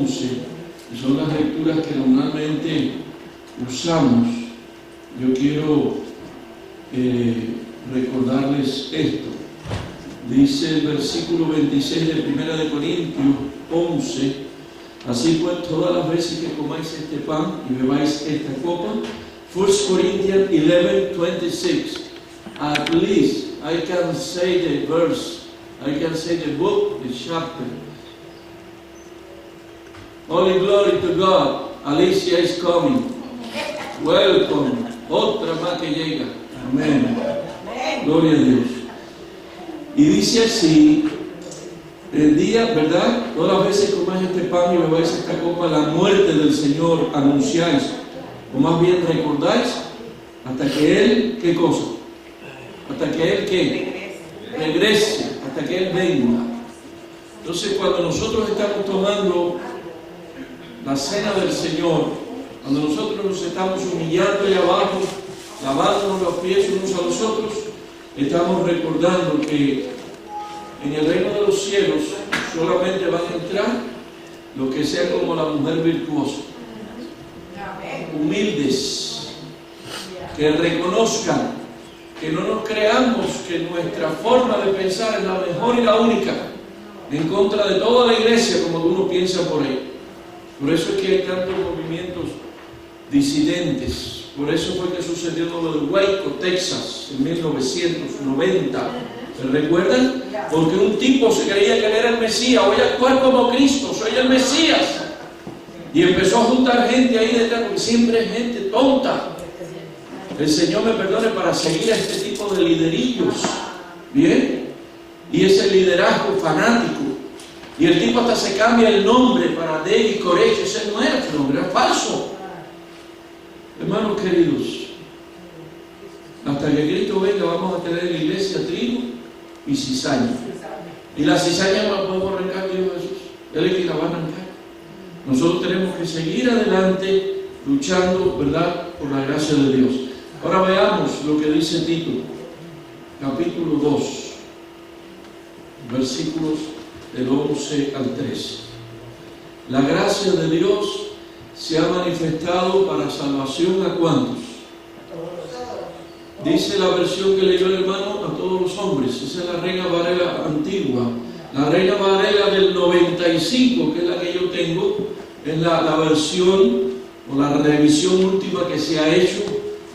11, que son las lecturas que normalmente usamos, yo quiero recordarles esto. Dice el versículo 26 de 1 de Corintios 11: así pues, todas las veces que comáis este pan y bebáis esta copa. 1 Corinthians 11:26. At least I can say the verse, I can say the book, the chapter. Holy glory to God. Alicia is coming. Welcome. Otra más que llega. Amén. Gloria a Dios. Y dice así: el día, ¿verdad? Todas las veces que comáis este pan y bebáis esta copa, la muerte del Señor anunciáis, o más bien recordáis, hasta que Él, ¿qué cosa? Hasta que Él, ¿qué? Regrese, hasta que Él venga. Entonces, cuando nosotros estamos tomando la cena del Señor, cuando nosotros nos estamos humillando allá abajo, lavándonos los pies unos a los otros, estamos recordando que en el reino de los cielos solamente van a entrar los que sean como la mujer virtuosa, humildes, que reconozcan, que no nos creamos que nuestra forma de pensar es la mejor y la única, en contra de toda la iglesia, como uno piensa por ahí. Por eso es que hay tantos movimientos disidentes. Por eso fue que sucedió lo de Waco, Texas, en 1990. ¿Se recuerdan? Porque un tipo se creía que él era el Mesías. Voy a actuar como Cristo, soy el Mesías. Y empezó a juntar gente ahí detrás, porque siempre hay gente tonta. El Señor me perdone, para seguir a este tipo de liderillos. ¿Bien? Y ese liderazgo fanático. Y el tipo hasta se cambia el nombre para David Koresh. Ese no era su nombre, era falso. Hermanos queridos, hasta que Cristo venga vamos a tener en la iglesia trigo y cizaña. Y la cizaña no la podemos arrancar, Dios Jesús. Él es quien la va a arrancar. Nosotros tenemos que seguir adelante luchando, ¿verdad?, por la gracia de Dios. Ahora veamos lo que dice Tito, capítulo 2, versículos del 11 al 13. La gracia de Dios se ha manifestado para salvación ¿a cuántos? Dice la versión que leyó el hermano: a todos los hombres. Esa es la Reina Valera antigua. La Reina Valera del 95, que es la que yo tengo, es la versión o la revisión última que se ha hecho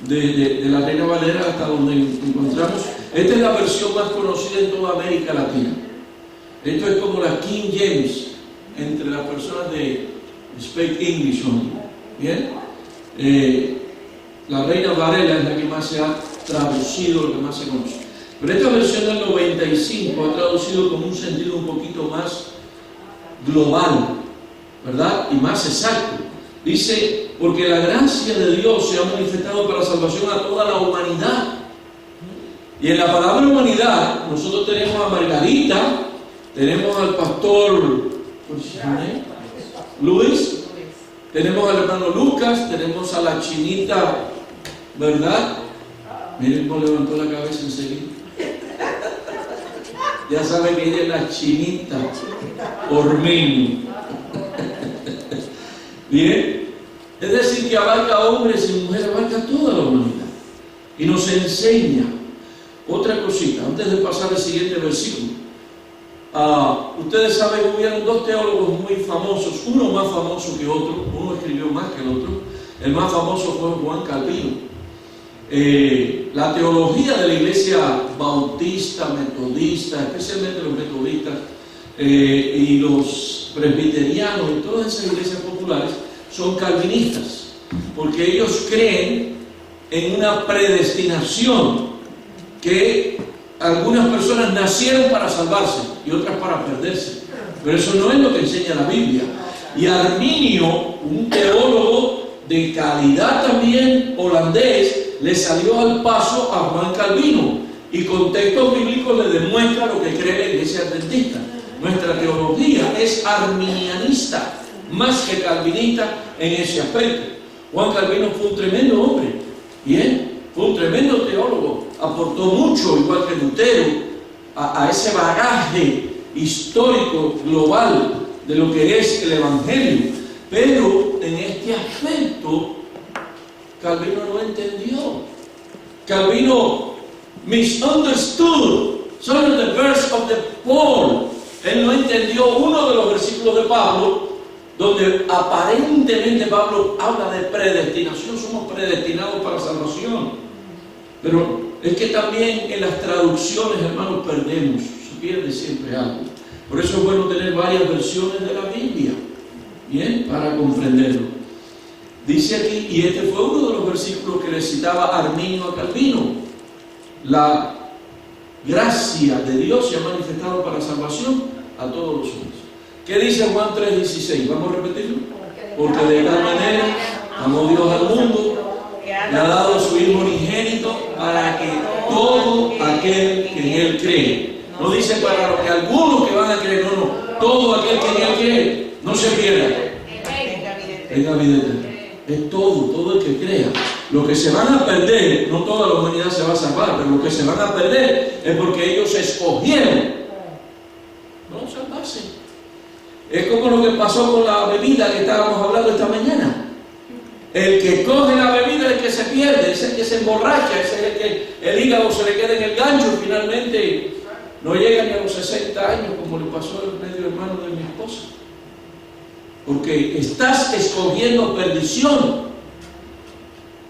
de la Reina Valera hasta donde encontramos. Esta es la versión más conocida en toda América Latina. Esto es como la King James entre las personas de Speak English only. Bien, la Reina Valera es la que más se ha traducido, lo que más se conoce. Pero esta versión del 95 ha traducido con un sentido un poquito más global, ¿verdad? Y más exacto. Dice: porque la gracia de Dios se ha manifestado para salvación a toda la humanidad. Y en la palabra humanidad nosotros tenemos a Margarita, tenemos al pastor Luis, tenemos al hermano Lucas, tenemos a la chinita, ¿verdad? Miren cómo levantó la cabeza enseguida. Ya sabe que ella es la chinita Ormeño. Bien, es decir, que abarca hombres y mujeres, abarca toda la humanidad. Y nos enseña otra cosita, antes de pasar al siguiente versículo. Ustedes saben que hubieron dos teólogos muy famosos, uno más famoso que otro, uno escribió más que el otro. El más famoso fue Juan Calvino. La teología de la iglesia bautista, metodista, especialmente los metodistas y los presbiterianos y todas esas iglesias populares son calvinistas, porque ellos creen en una predestinación, que algunas personas nacieron para salvarse y otras para perderse. Pero eso no es lo que enseña la Biblia. Y Arminio, un teólogo de calidad también holandés, le salió al paso a Juan Calvino, y con textos bíblicos le demuestra lo que cree la iglesia adventista. Nuestra teología es arminianista más que calvinista en ese aspecto. Juan Calvino fue un tremendo hombre, bien, fue un tremendo teólogo, aportó mucho, igual que Lutero, a ese bagaje histórico global de lo que es el Evangelio. Pero en este aspecto, Calvino no entendió. Calvino misunderstood some of the verse of the Paul. Él no entendió uno de los versículos de Pablo, donde aparentemente Pablo habla de predestinación. Somos predestinados para salvación. Pero es que también en las traducciones, hermanos, perdemos. Se pierde siempre algo. Por eso es bueno tener varias versiones de la Biblia, bien, para comprenderlo. Dice aquí, y este fue uno de los versículos que le citaba Arminio a Calvino: la gracia de Dios se ha manifestado para salvación a todos los hombres. ¿Qué dice Juan 3:16? Vamos a repetirlo. Porque de tal manera amó Dios al mundo, le ha dado su Hijo unigénito, para que todo aquel que en Él cree. No dice para los que algunos que van a creer, no. Todo aquel que en Él cree no se pierda, tenga vida eterna. Es todo el que crea. Los que se van a perder, no toda la humanidad se va a salvar, pero los que se van a perder es porque ellos escogieron no salvarse. Es como lo que pasó con la bebida que estábamos hablando esta mañana. El que coge la bebida es el que se pierde, es el que se emborracha, es el que el hígado se le queda en el gancho y finalmente no llega ni a los 60 años, como le pasó al medio hermano de mi esposa. Porque estás escogiendo perdición.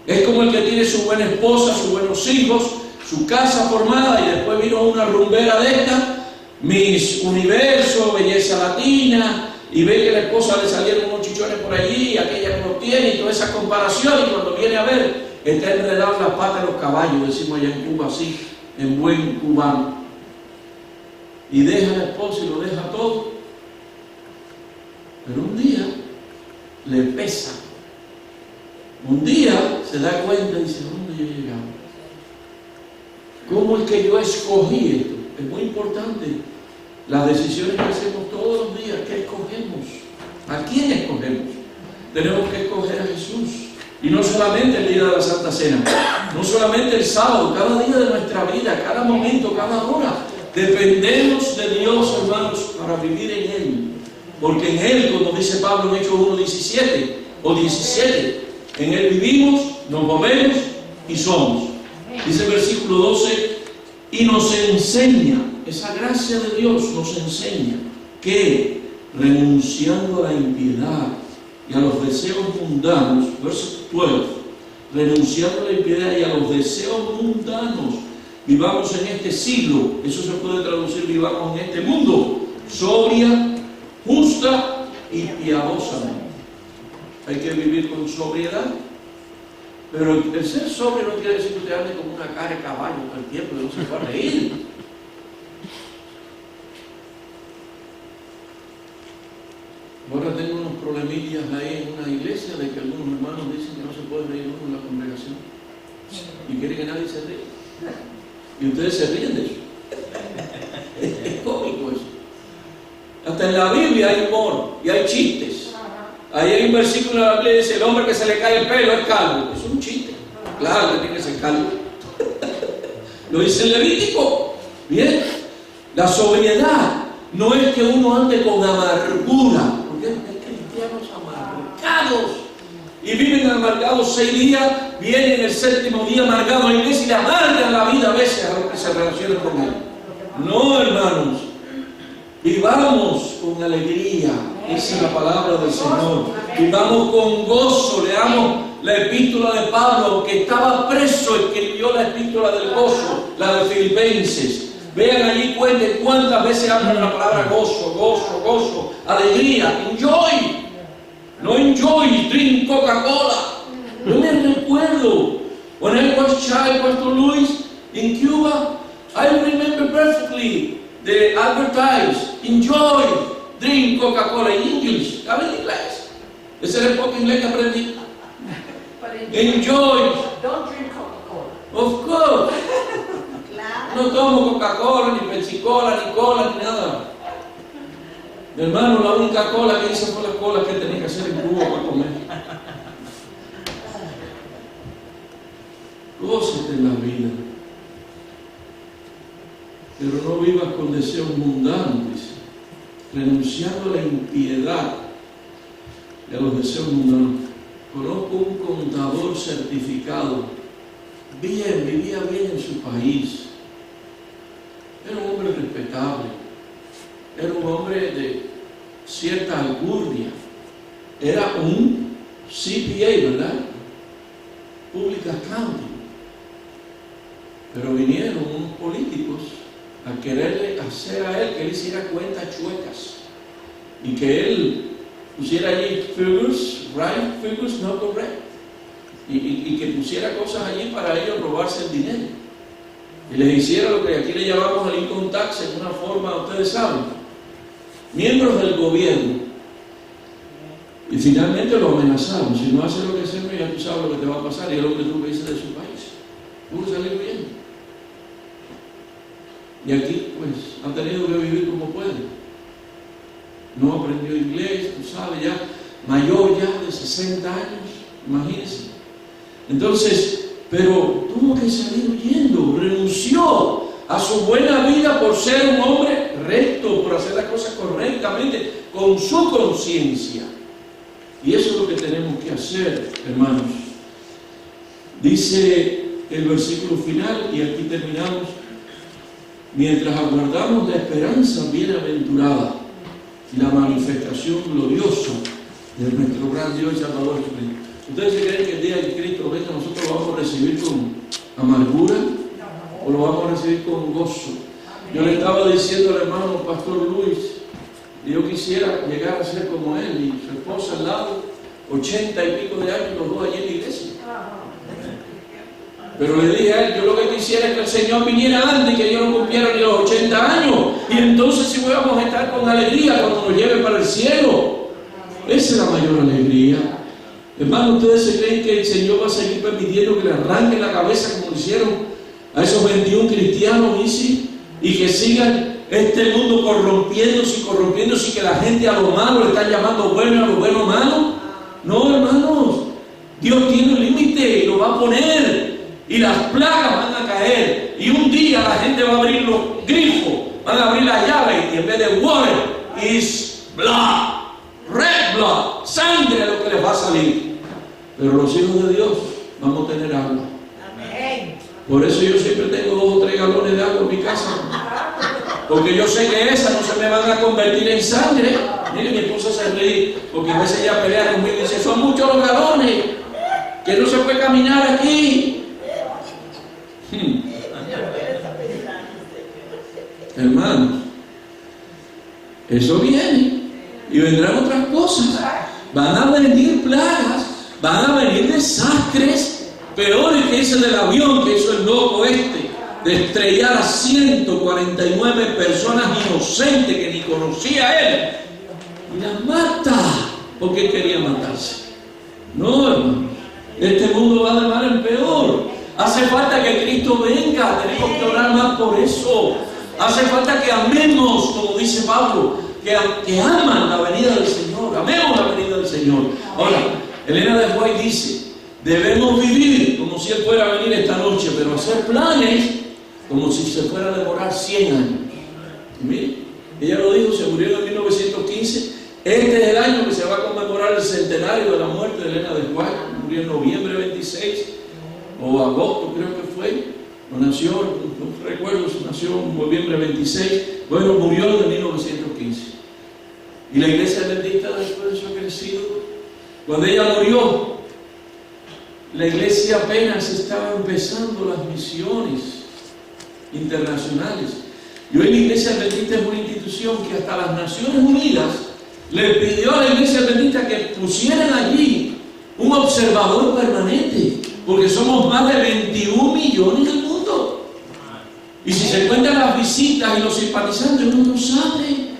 Es como el que tiene su buena esposa, sus buenos hijos, su casa formada, y después vino una rumbera de esta, Miss Universo, belleza latina, y ve que la esposa le salieron unos chichones por allí, y aquella no lo tiene, y toda esa comparación, y cuando viene a ver, está enredado en las patas de los caballos, decimos allá en Cuba así, en buen cubano. Y deja a la esposa y lo deja todo. Pero un día le pesa. Un día se da cuenta y dice: ¿dónde yo he llegado? ¿Cómo es que yo escogí esto? Es muy importante. Las decisiones que hacemos todos los días, ¿qué escogemos? ¿A quién escogemos? Tenemos que escoger a Jesús. Y no solamente el día de la Santa Cena, no solamente el sábado, cada día de nuestra vida, cada momento, cada hora. Dependemos de Dios, hermanos, para vivir en Él. Porque en Él, como dice Pablo en Hechos 1:17 o 17, en Él vivimos, nos movemos y somos. Dice el versículo 12, y nos enseña, esa gracia de Dios nos enseña que, renunciando a la impiedad y a los deseos mundanos, verso 12, renunciando a la impiedad y a los deseos mundanos, vivamos en este siglo, eso se puede traducir, vivamos en este mundo, sobria, justa y piadosamente. Hay que vivir con sobriedad, pero el ser sobrio no quiere decir que usted ande como una cara de caballo todo el tiempo y no se va a reír. Ahora tengo unos problemillas ahí en una iglesia de que algunos hermanos dicen que no se puede reír uno en la congregación y quieren que nadie se ríe. Y ustedes se ríen de eso. Es cómico eso. Hasta en la Biblia hay humor y hay chistes. Ahí hay un versículo de la Biblia que dice: el hombre que se le cae el pelo es calvo. Es un chiste. Claro que tiene que ser calvo. Lo dice el Levítico. Bien. La sobriedad no es que uno ande con amargura, porque hay cristianos amargados y viven amargados 6 días, vienen el 7º día amargados a la iglesia y le amargan la vida a veces a los que se relacionan con él. No, hermanos, vivamos con alegría. Esa es la palabra del Señor. Vivamos con gozo. Leamos la epístola de Pablo, que estaba preso, escribió la epístola del gozo, la de Filipenses. Vean allí, cuenten cuántas veces hablan la palabra gozo, gozo, gozo, alegría, enjoy. No enjoy, drink Coca-Cola. Yo me recuerdo, when I was child, Pastor Luis, in Cuba, I remember perfectly the advertise, enjoy, drink Coca-Cola in English. ¿Habla en inglés? Ese era el poco inglés que aprendí. Enjoy. Don't drink Coca-Cola. Of course. Claro. No tomo Coca-Cola, ni Pepsi-Cola, ni cola, ni nada. Mi hermano, la única cola que hice fue la cola que tenía que hacer en Cuba para comer. Gózate en la vida. Pero no vivas con deseos mundanos, dice. renunciando a la impiedad y a los deseos mundanos. Conozco un contador certificado, vivía bien en su país, era un hombre respetable, era un hombre de cierta alcurnia, era un CPA, ¿verdad? Public Accounting. Pero vinieron unos políticos a quererle hacer a él que él hiciera cuentas chuecas y que él pusiera allí figures, right figures, not correct, y que pusiera cosas allí para ellos robarse el dinero y les hiciera lo que aquí le llamamos el income tax en una forma, ustedes saben, miembros del gobierno, y finalmente lo amenazaron: si no haces lo que hacemos, ya tú sabes lo que te va a pasar, y es lo que tú dices de su país, pudo salir bien. Y aquí pues han tenido que vivir como pueden. No aprendió inglés, tú sabes, ya mayor ya de 60 años, imagínense. Entonces, pero tuvo que salir huyendo, renunció a su buena vida por ser un hombre recto, por hacer las cosas correctamente, con su conciencia. Y eso es lo que tenemos que hacer, hermanos. Dice el versículo final, y aquí terminamos: mientras aguardamos la esperanza bienaventurada y la manifestación gloriosa de nuestro gran Dios y Salvador Jesucristo. ¿Ustedes se creen que el día que Cristo venga nosotros lo vamos a recibir con amargura o lo vamos a recibir con gozo? Yo le estaba diciendo al hermano Pastor Luis, y yo quisiera llegar a ser como él y su esposa al lado, 80 y pico de años, los dos allí en la iglesia. Pero le dije a él: yo lo que quisiera es que el Señor viniera antes, que yo no cumpliera ni los 80 años, y entonces sí vamos a estar con alegría cuando nos lleve para el cielo. Esa es la mayor alegría. Hermano, ¿ustedes se creen que el Señor va a seguir permitiendo que le arranquen la cabeza como lo hicieron a esos 21 cristianos, y que sigan este mundo corrompiéndose y que la gente a lo malo le está llamando bueno y a lo bueno malo? No, hermanos, Dios tiene un límite y lo va a poner. Y las plagas van a caer, y un día la gente va a abrir los grifos, van a abrir la llave, y en vez de water is blood, red blood, sangre es lo que les va a salir. Pero los hijos de Dios vamos a tener agua. Amén. Por eso yo siempre tengo 2 o 3 galones de agua en mi casa, porque yo sé que esas no se me van a convertir en sangre. Mire, mi esposa se ríe porque a veces ella pelea conmigo y dice: son muchos los galones, que no se puede caminar aquí. Hermanos, eso viene y vendrán otras cosas. Van a venir plagas, van a venir desastres peores que ese del avión que hizo el loco de estrellar a 149 personas inocentes que ni conocía a él, y las mata porque quería matarse. No, hermanos, este mundo va de mal en peor. Hace falta que Cristo venga, tenemos que orar más por eso. Hace falta que amemos, como dice Pablo, que aman la venida del Señor, amemos la venida del Señor. Ahora, Elena de White dice: debemos vivir como si Él fuera a venir esta noche, pero hacer planes como si se fuera a demorar 100 años. Y mire, ella lo dijo, se murió en 1915. Este es el año que se va a conmemorar el centenario de la muerte de Elena de White. Murió en noviembre 26 o agosto, creo que fue. No nació, no recuerdo si nació en noviembre 26. Bueno, murió en 1915. Y la iglesia adventista después de eso ha crecido. Cuando ella murió, la iglesia apenas estaba empezando las misiones internacionales. Y hoy la iglesia adventista es una institución que hasta las Naciones Unidas le pidió a la iglesia adventista que pusieran allí un observador permanente, porque somos más de 21 millones del mundo. Y si se cuentan las visitas y los simpatizantes, uno no sabe.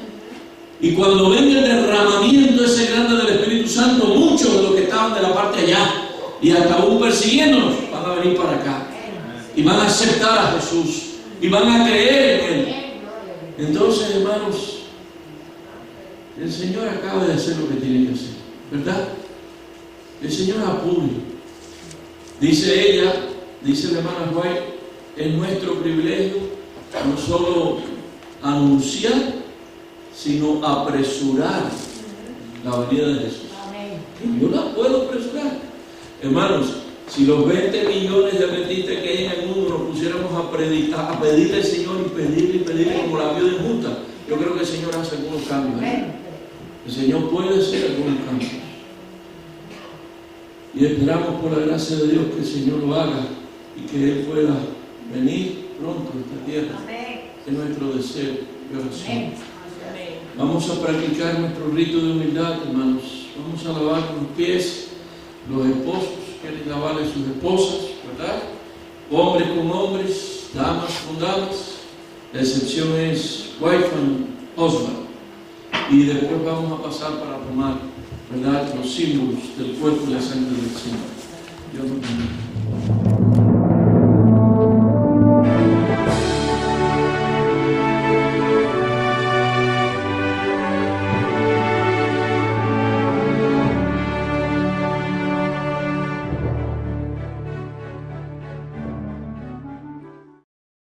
Y cuando venga el derramamiento ese grande del Espíritu Santo, muchos de los que estaban de la parte allá y hasta aún persiguiéndonos van a venir para acá y van a aceptar a Jesús y van a creer en Él. Entonces, hermanos, el Señor acaba de hacer lo que tiene que hacer, ¿verdad? El Señor apure. Dice ella, dice la hermana White, es nuestro privilegio no solo anunciar, sino apresurar la venida de Jesús. Amén. Yo la puedo apresurar. Hermanos, si los 20 millones de adventistas que hay en el mundo nos pusiéramos a predicar, a pedirle al Señor y pedirle como la viuda injusta, yo creo que el Señor hace algunos cambios. El Señor puede hacer algunos cambios. Y esperamos por la gracia de Dios que el Señor lo haga y que Él pueda venir pronto a esta tierra. Amén. Es nuestro deseo y oración. Amén. Vamos a practicar nuestro rito de humildad, hermanos. Vamos a lavar con los pies. Los esposos quieren lavarle sus esposas, ¿verdad? Hombres con hombres, damas con damas. La excepción es wife and husband. Y después vamos a pasar para tomar, ¿verdad?, los símbolos del cuerpo y la sangre del Señor.